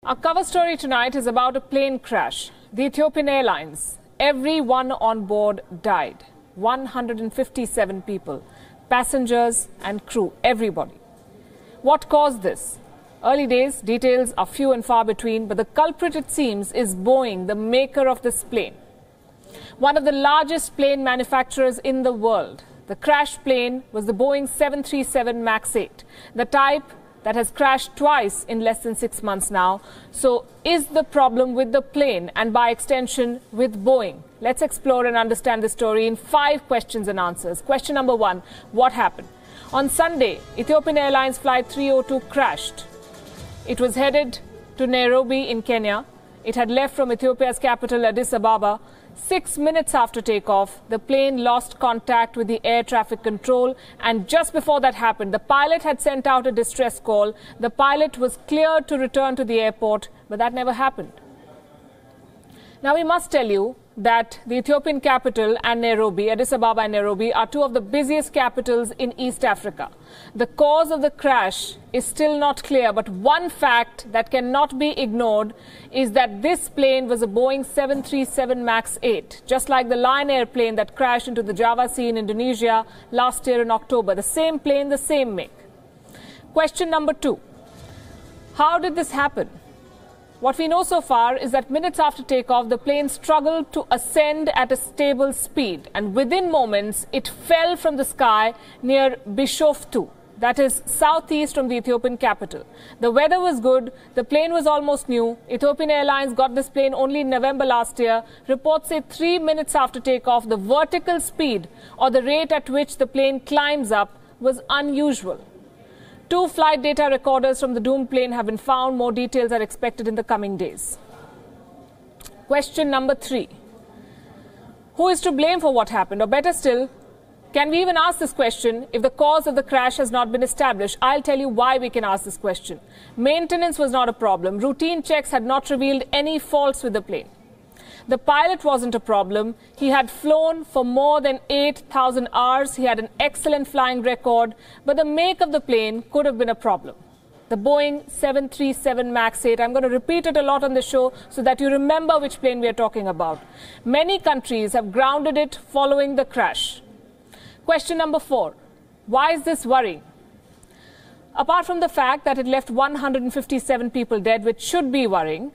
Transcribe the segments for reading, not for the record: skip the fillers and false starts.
Our cover story tonight is about a plane crash. The Ethiopian Airlines. Everyone on board died. 157 people, passengers and crew, everybody. What caused this? Early days, details are few and far between, but the culprit, it seems, is Boeing, the maker of this plane. One of the largest plane manufacturers in the world. The crash plane was the Boeing 737 MAX 8, the type that has crashed twice in less than 6 months now. So is the problem with the plane and by extension with Boeing? Let's explore and understand the story in 5 questions and answers. Question number 1, what happened? On Sunday, Ethiopian Airlines Flight 302 crashed. It was headed to Nairobi in Kenya. It had left from Ethiopia's capital, Addis Ababa. 6 minutes after takeoff, the plane lost contact with the air traffic control, and just before that happened, the pilot had sent out a distress call. The pilot was cleared to return to the airport, but that never happened. Now, we must tell you that the Ethiopian capital and Nairobi, Addis Ababa and Nairobi, are 2 of the busiest capitals in East Africa. The cause of the crash is still not clear, but one fact that cannot be ignored is that this plane was a Boeing 737 MAX 8, just like the Lion Air plane that crashed into the Java Sea in Indonesia last year in October. The same plane, the same make. Question number 2. How did this happen? What we know so far is that minutes after takeoff, the plane struggled to ascend at a stable speed, and within moments, it fell from the sky near Bishoftu, that is southeast from the Ethiopian capital. The weather was good, the plane was almost new. Ethiopian Airlines got this plane only in November last year. Reports say 3 minutes after takeoff, the vertical speed or the rate at which the plane climbs up was unusual. 2 flight data recorders from the doomed plane have been found. More details are expected in the coming days. Question number 3. Who is to blame for what happened? Or better still, can we even ask this question if the cause of the crash has not been established? I'll tell you why we can ask this question. Maintenance was not a problem. Routine checks had not revealed any faults with the plane. The pilot wasn't a problem. He had flown for more than 8,000 hours. He had an excellent flying record, but the make of the plane could have been a problem. The Boeing 737 MAX 8, I'm going to repeat it a lot on the show so that you remember which plane we are talking about. Many countries have grounded it following the crash. Question number 4, why is this worrying? Apart from the fact that it left 157 people dead, which should be worrying,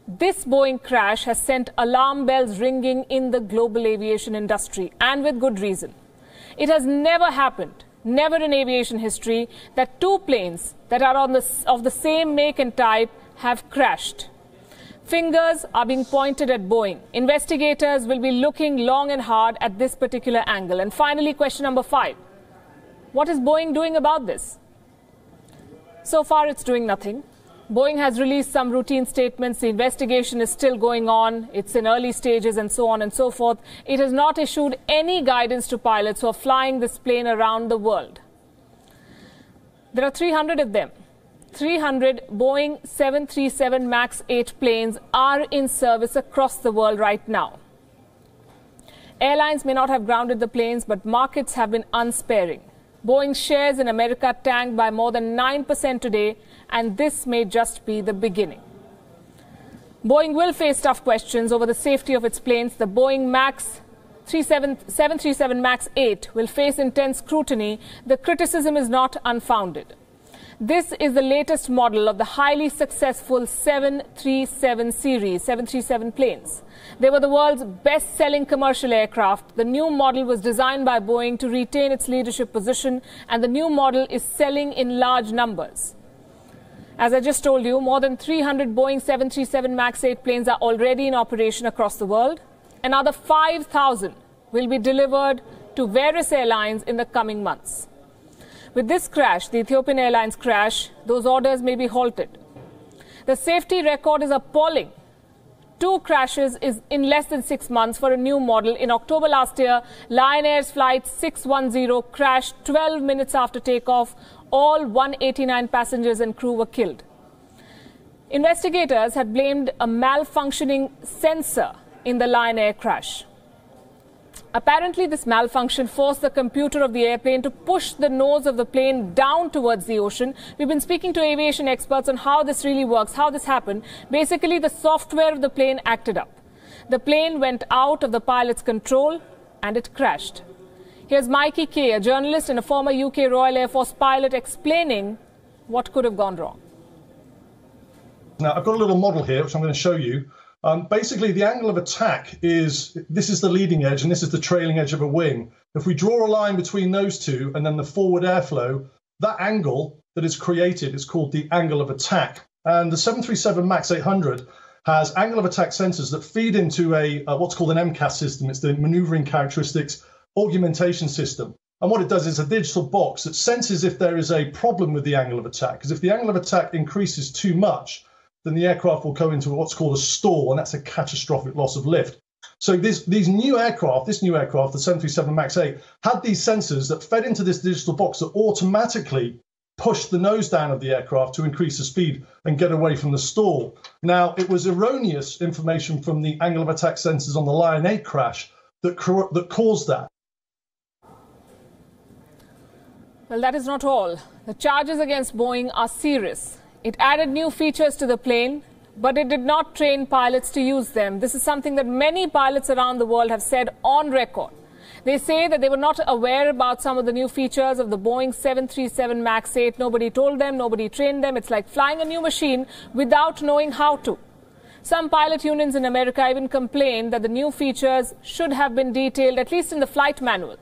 this Boeing crash has sent alarm bells ringing in the global aviation industry, and with good reason. It has never happened, never in aviation history, that 2 planes that are of the same make and type have crashed. Fingers are being pointed at Boeing. Investigators will be looking long and hard at this particular angle. And finally, question number 5. What is Boeing doing about this? So far, it's doing nothing. Boeing has released some routine statements. The investigation is still going on. It's in early stages and so on and so forth. It has not issued any guidance to pilots who are flying this plane around the world. There are 300 of them. 300 Boeing 737 MAX 8 planes are in service across the world right now. Airlines may not have grounded the planes, but markets have been unsparing. Boeing's shares in America tanked by more than 9% today, and this may just be the beginning. Boeing will face tough questions over the safety of its planes. The Boeing 737 MAX 8 will face intense scrutiny. The criticism is not unfounded. This is the latest model of the highly successful 737 series, 737 planes. They were the world's best-selling commercial aircraft. The new model was designed by Boeing to retain its leadership position, and the new model is selling in large numbers. As I just told you, more than 300 Boeing 737 MAX 8 planes are already in operation across the world. Another 5,000 will be delivered to various airlines in the coming months. With this crash, the Ethiopian Airlines crash, those orders may be halted. The safety record is appalling. 2 crashes in less than 6 months for a new model. In October last year, Lion Air's flight 610 crashed 12 minutes after takeoff. All 189 passengers and crew were killed. Investigators had blamed a malfunctioning sensor in the Lion Air crash. Apparently, this malfunction forced the computer of the airplane to push the nose of the plane down towards the ocean. We've been speaking to aviation experts on how this really works, how this happened. Basically, the software of the plane acted up. The plane went out of the pilot's control and it crashed. Here's Mikey Kay, a journalist and a former UK Royal Air Force pilot, explaining what could have gone wrong. Now, I've got a little model here, which I'm going to show you. Basically, the angle of attack this is the leading edge and this is the trailing edge of a wing. If we draw a line between those two and then the forward airflow, that angle that is created is called the angle of attack. And the 737 MAX 800 has angle of attack sensors that feed into what's called an MCAS system. It's the Maneuvering Characteristics Augmentation System. And what it does is a digital box that senses if there is a problem with the angle of attack. Because if the angle of attack increases too much, then the aircraft will go into what's called a stall, and that's a catastrophic loss of lift. So this new aircraft, the 737 MAX 8, had these sensors that fed into this digital box that automatically pushed the nose down of the aircraft to increase the speed and get away from the stall. Now, it was erroneous information from the angle of attack sensors on the Lion 8 crash that caused that. Well, that is not all. The charges against Boeing are serious. It added new features to the plane, but it did not train pilots to use them. This is something that many pilots around the world have said on record. They say that they were not aware about some of the new features of the Boeing 737 MAX 8. Nobody told them, nobody trained them. It's like flying a new machine without knowing how to. Some pilot unions in America even complained that the new features should have been detailed, at least in the flight manual.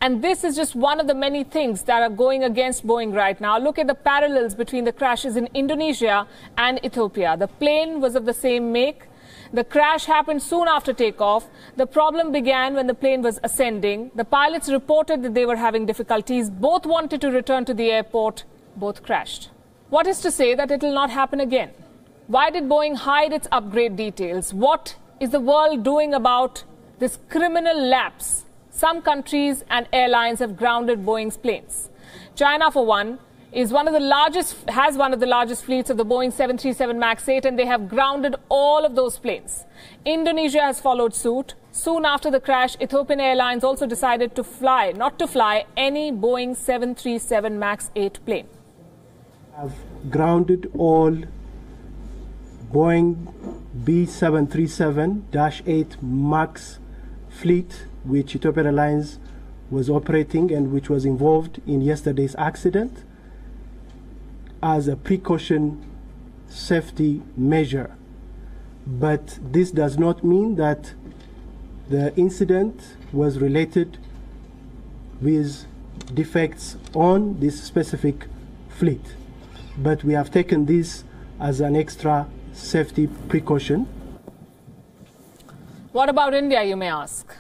And this is just one of the many things that are going against Boeing right now. Look at the parallels between the crashes in Indonesia and Ethiopia. The plane was of the same make. The crash happened soon after takeoff. The problem began when the plane was ascending. The pilots reported that they were having difficulties. Both wanted to return to the airport. Both crashed. What is to say that it will not happen again? Why did Boeing hide its upgrade details? What is the world doing about this criminal lapse? Some countries and airlines have grounded Boeing's planes. China, for one, has one of the largest fleets of the Boeing 737 MAX 8, and they have grounded all of those planes. Indonesia has followed suit. Soon after the crash, Ethiopian Airlines also decided not to fly any Boeing 737 MAX 8 plane. Have grounded all Boeing B737-8 MAX fleet, which Ethiopian Airlines was operating and which was involved in yesterday's accident, as a precaution safety measure. But this does not mean that the incident was related with defects on this specific fleet. But we have taken this as an extra safety precaution. What about India, you may ask?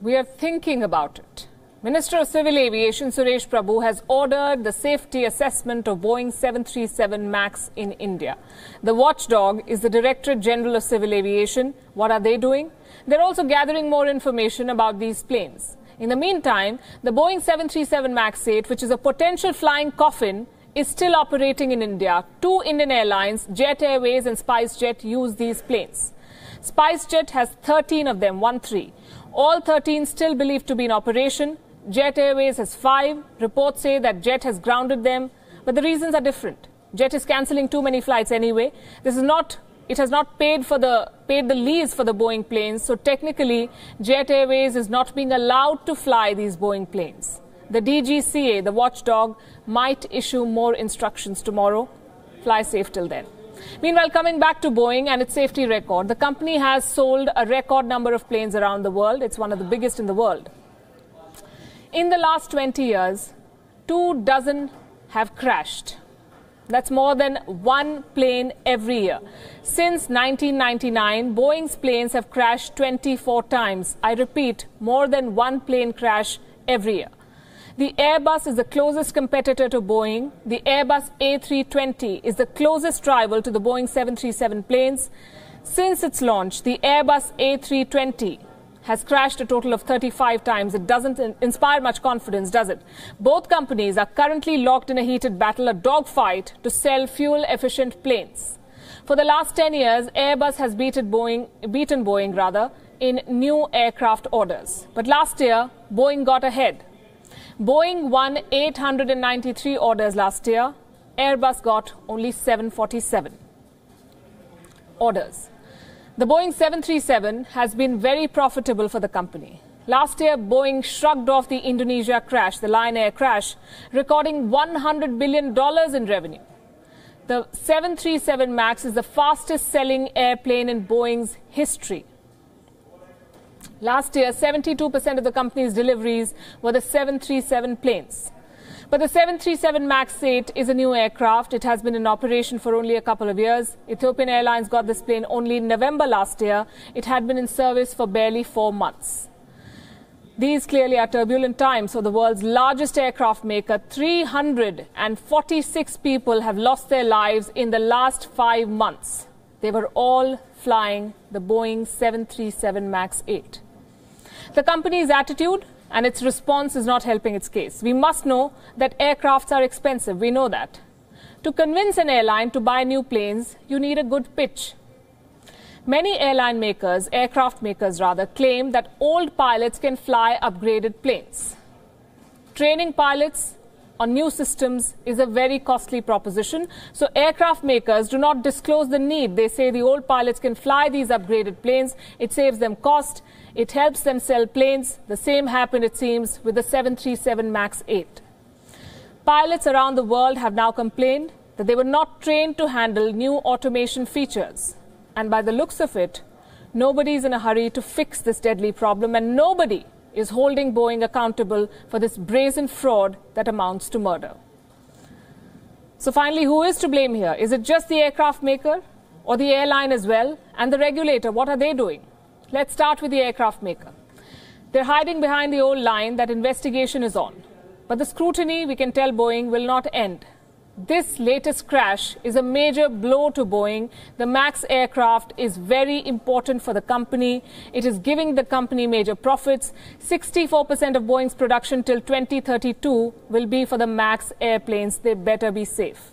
We are thinking about it. Minister of Civil Aviation Suresh Prabhu has ordered the safety assessment of Boeing 737 MAX in India. The watchdog is the Directorate General of Civil Aviation. What are they doing? They're also gathering more information about these planes. In the meantime, the Boeing 737 MAX 8, which is a potential flying coffin, is still operating in India. Two Indian airlines, Jet Airways and SpiceJet, use these planes. SpiceJet has 13 of them, 13. All 13 still believed to be in operation. Jet Airways has 5. Reports say that Jet has grounded them, but the reasons are different. Jet is cancelling too many flights anyway. It has not paid the lease for the Boeing planes, so technically Jet Airways is not being allowed to fly these Boeing planes. The DGCA, the watchdog, might issue more instructions tomorrow. Fly safe till then. Meanwhile, coming back to Boeing and its safety record, the company has sold a record number of planes around the world. It's one of the biggest in the world. In the last 20 years, 24 have crashed. That's more than one plane every year. Since 1999, Boeing's planes have crashed 24 times. I repeat, more than one plane crash every year. The Airbus is the closest competitor to Boeing. The Airbus A320 is the closest rival to the Boeing 737 planes. Since its launch, the Airbus A320 has crashed a total of 35 times. It doesn't inspire much confidence, does it? Both companies are currently locked in a heated battle, a dogfight to sell fuel-efficient planes. For the last 10 years, Airbus has beaten Boeing in new aircraft orders. But last year, Boeing got ahead. Boeing won 893 orders last year. Airbus got only 747 orders. The Boeing 737 has been very profitable for the company. Last year, Boeing shrugged off the Indonesia crash, the Lion Air crash, recording $100 billion in revenue. The 737 MAX is the fastest selling airplane in Boeing's history. Last year, 72% of the company's deliveries were the 737 planes. But the 737 MAX 8 is a new aircraft. It has been in operation for only a couple of years. Ethiopian Airlines got this plane only in November last year. It had been in service for barely 4 months. These clearly are turbulent times for the world's largest aircraft maker. 346 people have lost their lives in the last 5 months. They were all flying the Boeing 737 MAX 8. The company's attitude and its response is not helping its case. We must know that aircrafts are expensive. We know that. To convince an airline to buy new planes, you need a good pitch. Many airline makers, aircraft makers rather, claim that old pilots can fly upgraded planes. Training pilots on new systems is a very costly proposition. So aircraft makers do not disclose the need. They say the old pilots can fly these upgraded planes. It saves them cost. It helps them sell planes. The same happened, it seems, with the 737 MAX 8. Pilots around the world have now complained that they were not trained to handle new automation features. And by the looks of it, nobody is in a hurry to fix this deadly problem, and nobody is holding Boeing accountable for this brazen fraud that amounts to murder. So finally, who is to blame here? Is it just the aircraft maker or the airline as well? And the regulator, what are they doing? Let's start with the aircraft maker. They're hiding behind the old line that investigation is on. But the scrutiny, we can tell Boeing, will not end. This latest crash is a major blow to Boeing. The MAX aircraft is very important for the company. It is giving the company major profits. 64% of Boeing's production till 2032 will be for the MAX airplanes. They better be safe.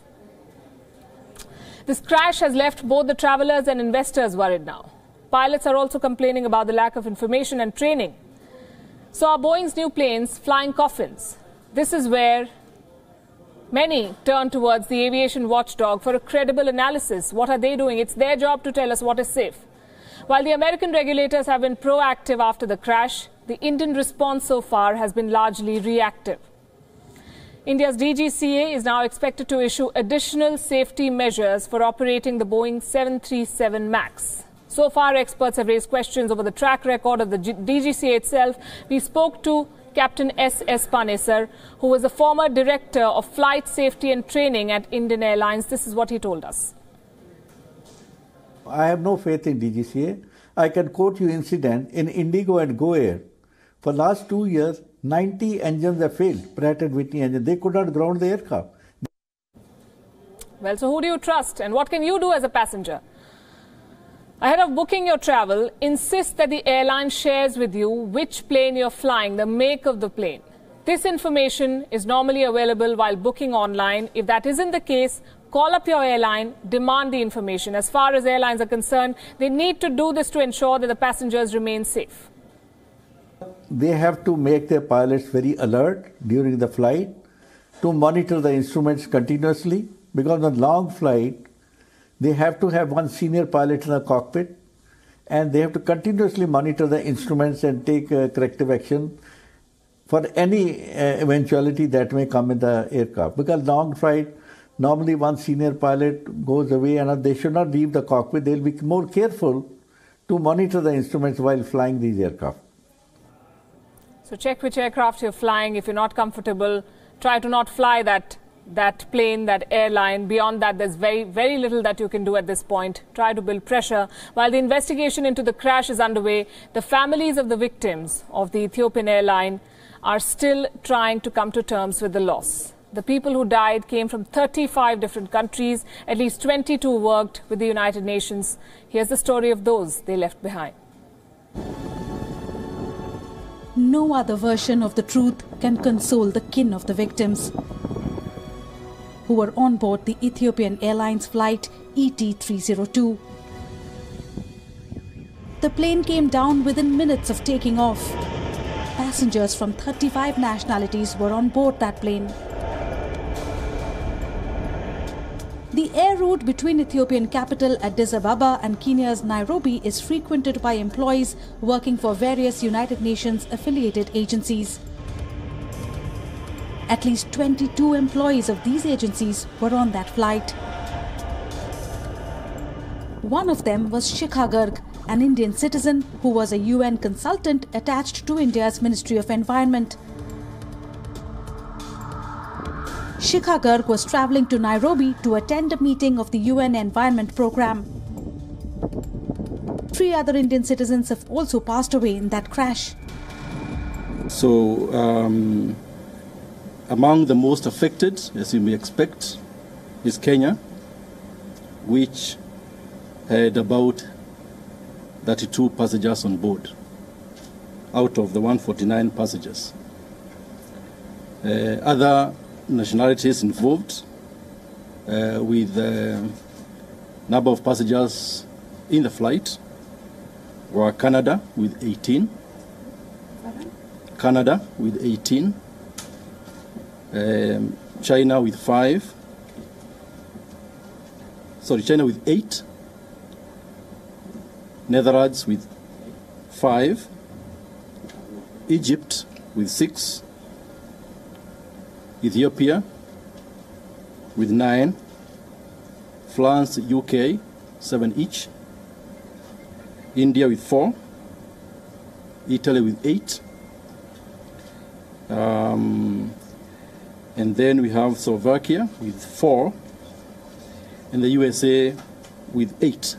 This crash has left both the travelers and investors worried now. Pilots are also complaining about the lack of information and training. So are Boeing's new planes flying coffins? This is where many turn towards the aviation watchdog for a credible analysis. What are they doing? It's their job to tell us what is safe. While the American regulators have been proactive after the crash, the Indian response so far has been largely reactive. India's DGCA is now expected to issue additional safety measures for operating the Boeing 737 MAX. So far, experts have raised questions over the track record of the DGCA itself. We spoke to Captain S.S. Panesar, who was the former director of flight safety and training at Indian Airlines. This is what he told us. I have no faith in DGCA. I can quote you incident in Indigo and Go Air. For last 2 years, 90 engines have failed, Pratt & Whitney engines. They could not ground the aircraft. Well, so who do you trust and what can you do as a passenger? Ahead of booking your travel, insist that the airline shares with you which plane you're flying, the make of the plane. This information is normally available while booking online. If that isn't the case, call up your airline, demand the information. As far as airlines are concerned, they need to do this to ensure that the passengers remain safe. They have to make their pilots very alert during the flight, to monitor the instruments continuously, because on long flight, they have to have one senior pilot in the cockpit, and they have to continuously monitor the instruments and take corrective action for any eventuality that may come in the aircraft. Because long flight, normally one senior pilot goes away and they should not leave the cockpit. They'll be more careful to monitor the instruments while flying these aircraft. So check which aircraft you're flying. If you're not comfortable, try to not fly that plane, that airline. Beyond that, there's very, very little that you can do at this point. Try to build pressure. While the investigation into the crash is underway, the families of the victims of the Ethiopian airline are still trying to come to terms with the loss. The people who died came from 35 different countries. At least 22 worked with the United Nations. Here's the story of those they left behind. No other version of the truth can console the kin of the victims who were on board the Ethiopian Airlines flight ET302. The plane came down within minutes of taking off. Passengers from 35 nationalities were on board that plane. The air route between Ethiopian capital Addis Ababa and Kenya's Nairobi is frequented by employees working for various United Nations affiliated agencies. At least 22 employees of these agencies were on that flight. One of them was Shikha Garg, an Indian citizen who was a UN consultant attached to India's Ministry of Environment. Shikha Garg was travelling to Nairobi to attend a meeting of the UN Environment Programme. 3 other Indian citizens have also passed away in that crash. So, among the most affected, as you may expect, is Kenya, which had about 32 passengers on board out of the 149 passengers. Other nationalities involved with number of passengers in the flight were Canada with 18, Canada with 18, China with 5, China with 8, Netherlands with 5, Egypt with 6, Ethiopia with 9, France, UK, 7 each, India with 4, Italy with 8, and then we have Slovakia with 4, and the USA with 8.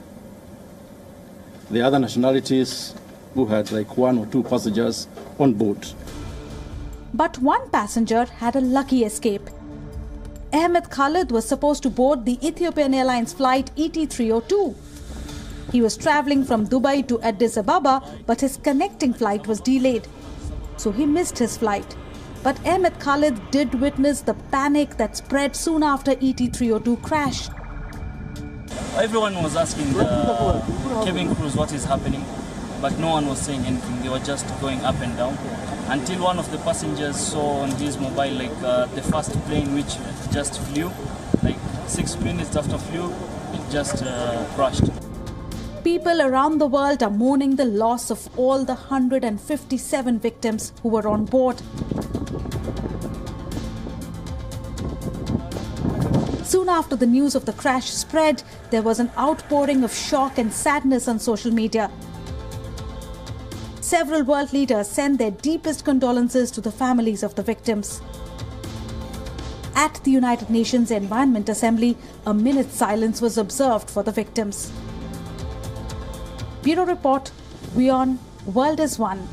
The other nationalities who had like 1 or 2 passengers on board. But one passenger had a lucky escape. Ahmed Khalid was supposed to board the Ethiopian Airlines flight ET302. He was travelling from Dubai to Addis Ababa, but his connecting flight was delayed. So he missed his flight. But Ahmed Khalid did witness the panic that spread soon after ET302 crashed. Everyone was asking the cabin crews what is happening, but no one was saying anything. They were just going up and down until one of the passengers saw on his mobile the first plane which just flew, like 6 minutes after flew, it just crashed. People around the world are mourning the loss of all the 157 victims who were on board. Soon after the news of the crash spread, there was an outpouring of shock and sadness on social media. Several world leaders sent their deepest condolences to the families of the victims. At the United Nations Environment Assembly, a minute's silence was observed for the victims. Bureau Report, Wion, World is One.